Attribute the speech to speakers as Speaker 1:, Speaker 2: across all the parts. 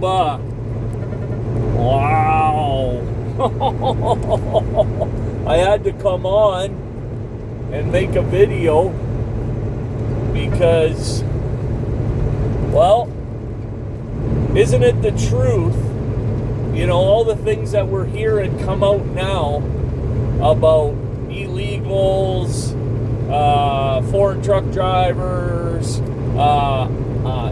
Speaker 1: Wow. I had to come on and make a video because, well, isn't it the truth? You know, all the things that we're hearing come out now about illegals, foreign truck drivers,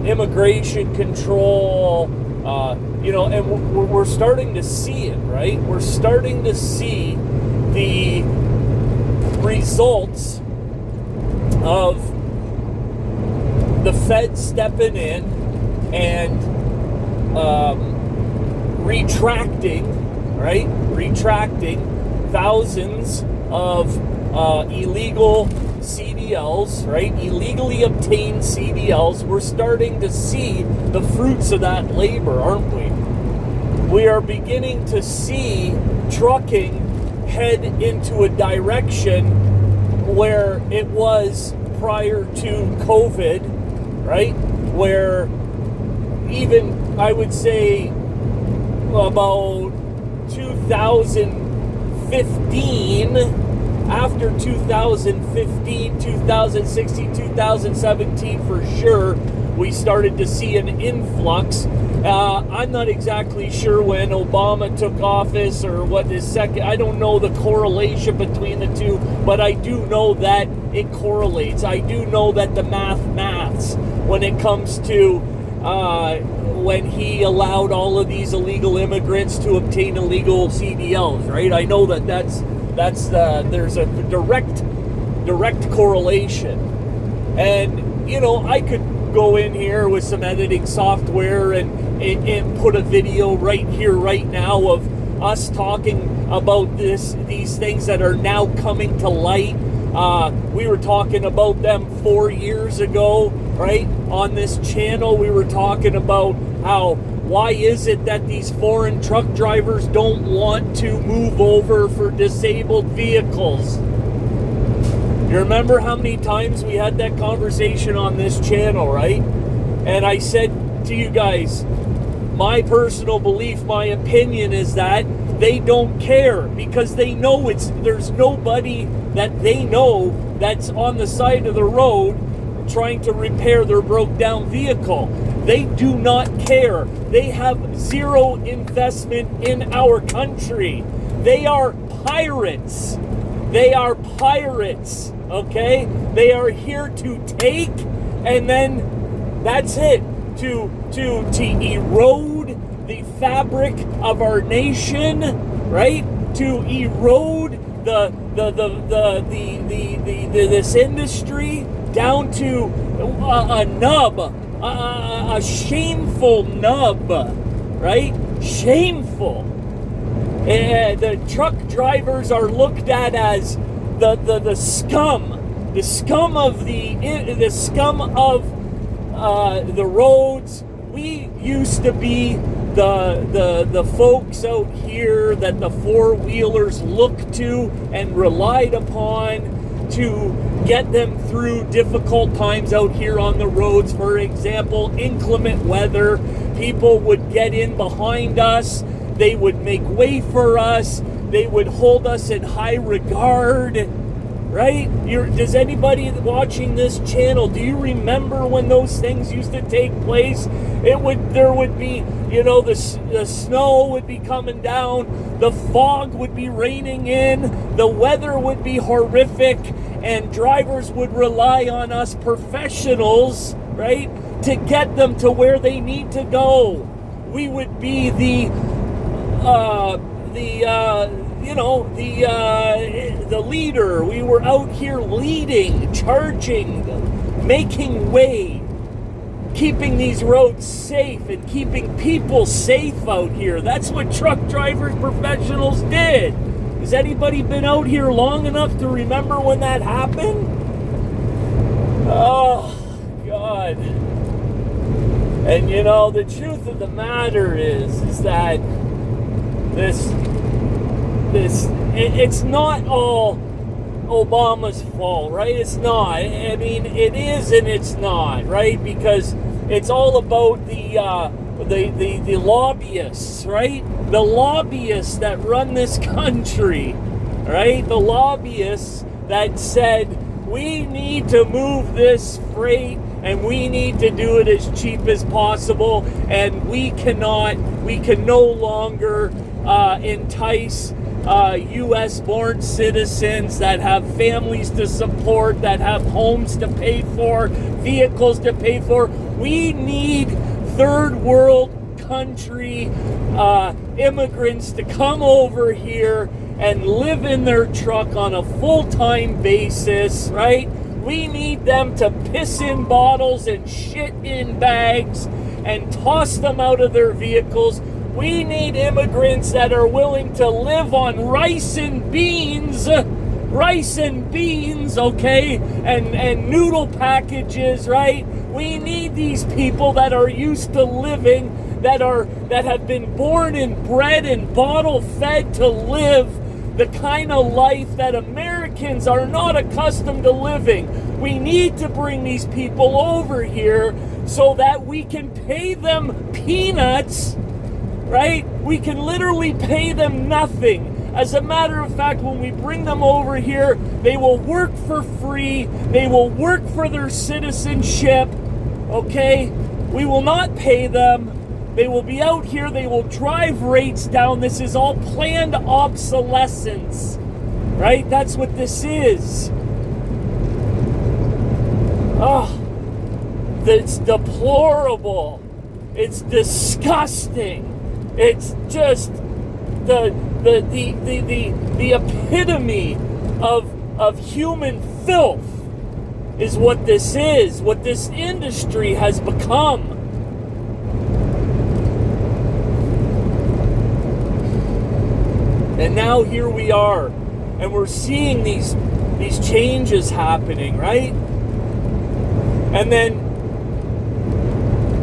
Speaker 1: immigration control, and we're starting to see it, right? We're starting to see the results of the Fed stepping in and retracting thousands of illegal CDLs, right? Illegally obtained CDLs. We're starting to see the fruits of that labor, aren't we? We are beginning to see trucking head into a direction where it was prior to COVID, right? Where even, I would say, about 2015, after 2015, 2016, 2017 for sure, we started to see an influx. I'm not exactly sure when Obama took office or what his second, I don't know the correlation between the two, but I do know that it correlates. I do know that the maths when it comes to when he allowed all of these illegal immigrants to obtain illegal CDLs, right? I know that there's a direct correlation. And, I could go in here with some editing software and put a video right here, right now of us talking about these things that are now coming to light. We were talking about them 4 years ago, right? On this channel, we were talking about why is it that these foreign truck drivers don't want to move over for disabled vehicles? You remember how many times we had that conversation on this channel, right? And I said to you guys, my personal belief, my opinion is that they don't care because they know there's nobody that they know that's on the side of the road trying to repair their broke down vehicle. They do not care. They have zero investment in our country. They are pirates. They are pirates, okay? They are here to take, and then that's it. To erode the fabric of our nation, right? To erode this industry down to a nub, a shameful nub, right? Shameful. And the truck drivers are looked at as the scum of the roads. We used to be the folks out here that the four-wheelers looked to and relied upon to get them through difficult times out here on the roads. For example, inclement weather. People would get in behind us. They would make way for us. They would hold us in high regard. Right? Does anybody watching this channel, do you remember when those things used to take place? There would be, the snow would be coming down, the fog would be raining in, the weather would be horrific, and drivers would rely on us professionals, right, to get them to where they need to go. We would be the leader. We were out here leading, charging, making way, keeping these roads safe and keeping people safe out here. That's what truck drivers, professionals did. Has anybody been out here long enough to remember when that happened? Oh, God. And the truth of the matter is that it's not all Obama's fault, right? It's not. I mean, it is and it's not, right? Because it's all about the the lobbyists, right? The lobbyists that run this country, right? The lobbyists that said, we need to move this freight and we need to do it as cheap as possible, and we can no longer entice U.S.-born citizens that have families to support, that have homes to pay for, vehicles to pay for. We need third world country immigrants to come over here and live in their truck on a full-time basis, right? We need them to piss in bottles and shit in bags and toss them out of their vehicles. We need immigrants that are willing to live on rice and beans, okay, and noodle packages, right? We need these people that are used to living, that have been born and bred and bottle fed to live the kind of life that Americans are not accustomed to living. We need to bring these people over here so that we can pay them peanuts, right? We can literally pay them nothing. As a matter of fact, when we bring them over here, they will work for free. They will work for their citizenship, okay? We will not pay them. They will be out here. They will drive rates down. This is all planned obsolescence, right? That's what this is. Oh, it's deplorable. It's disgusting. It's just the epitome of human filth is what this is, what this industry has become. And now here we are, and we're seeing these changes happening, right? And then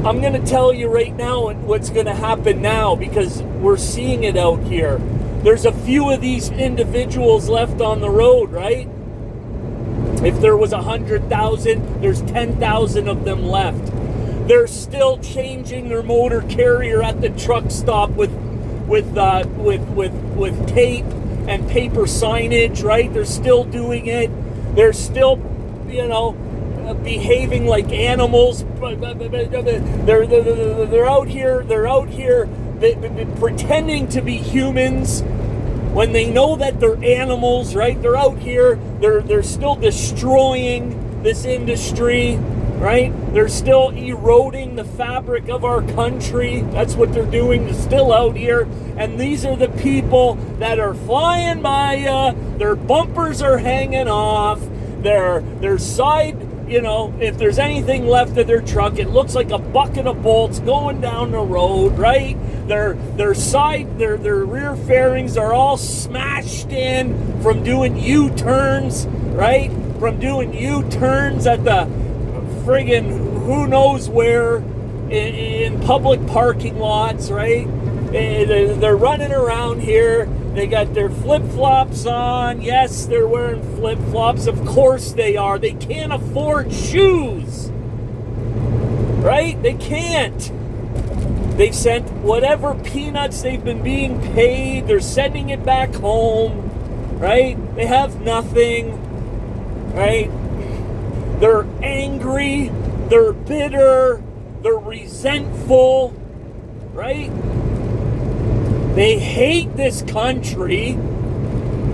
Speaker 1: I'm going to tell you right now what's going to happen now, because we're seeing it out here. There's a few of these individuals left on the road, right? If there was 100,000, there's 10,000 of them left. They're still changing their motor carrier at the truck stop with tape and paper signage, right? They're still doing it. They're still, behaving like animals. They're out here pretending to be humans when they know that they're animals, right? They're out here. They're still destroying this industry, right? They're still eroding the fabric of our country. That's what they're doing. They're still out here. And these are the people that are flying by you. Their bumpers are hanging off. Their side, if there's anything left of their truck, it looks like a bucket of bolts going down the road, right? Their rear fairings are all smashed in from doing U-turns, right? From doing U-turns at the friggin' who knows where in public parking lots, right? They're running around here. They got their flip-flops on. Yes, they're wearing flip-flops. Of course they are. They can't afford shoes, right? They can't. They've sent whatever peanuts they've been being paid. They're sending it back home, right? They have nothing, right? They're angry, they're bitter, they're resentful, right? They hate this country.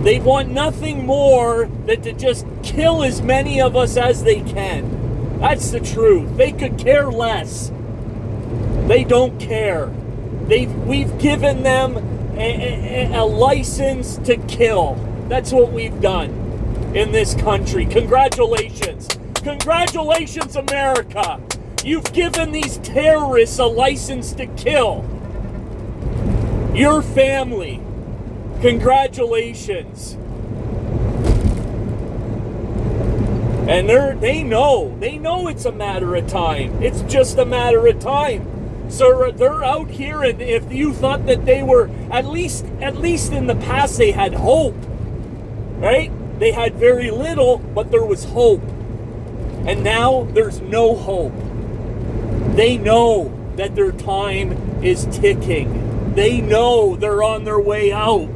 Speaker 1: They want nothing more than to just kill as many of us as they can. That's the truth. They could care less. They don't care. We've given them a license to kill. That's what we've done in this country. Congratulations. Congratulations, America. You've given these terrorists a license to kill your family. Congratulations. And they know it's a matter of time. It's just a matter of time. So they're out here, and if you thought that they were, at least in the past they had hope, right? They had very little, but there was hope. And now there's no hope. They know that their time is ticking. They know they're on their way out.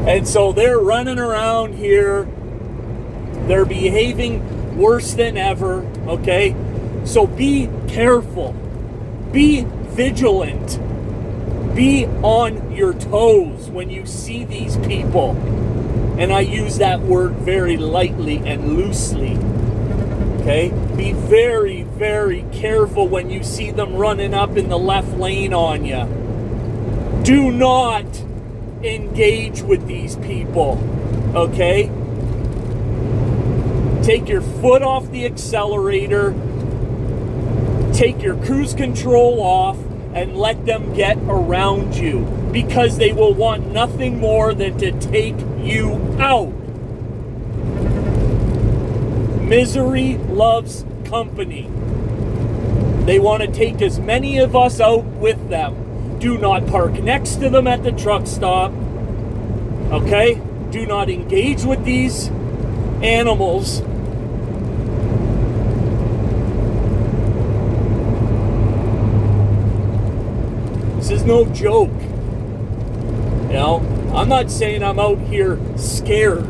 Speaker 1: And so they're running around here. They're behaving worse than ever, okay? So be careful. Be vigilant. Be on your toes when you see these people. And I use that word very lightly and loosely. Okay? Be very, very careful when you see them running up in the left lane on you. Do not engage with these people. Okay? Take your foot off the accelerator. Take your cruise control off and let them get around you, because they will want nothing more than to take you out. Misery loves company. They want to take as many of us out with them. Do not park next to them at the truck stop. Okay? Do not engage with these animals. This is no joke. You know, I'm not saying I'm out here scared,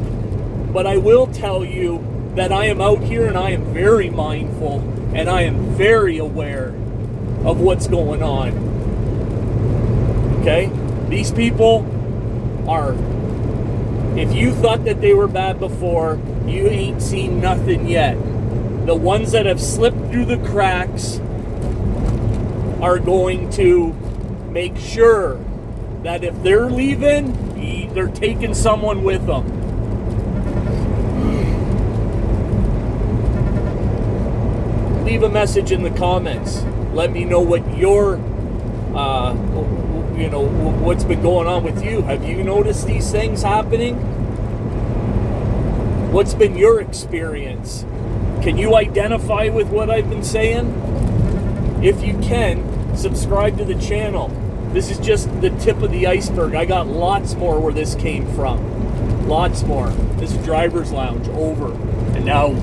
Speaker 1: but I will tell you that I am out here and I am very mindful and I am very aware of what's going on. Okay? These people are, if you thought that they were bad before, you ain't seen nothing yet. The ones that have slipped through the cracks are going to make sure that if they're leaving, they're taking someone with them. Leave a message in the comments. Let me know what your, what's been going on with you. Have you noticed these things happening? What's been your experience? Can you identify with what I've been saying? If you can, subscribe to the channel. This is just the tip of the iceberg. I got lots more where this came from. Lots more. This is Driver's Lounge over and out.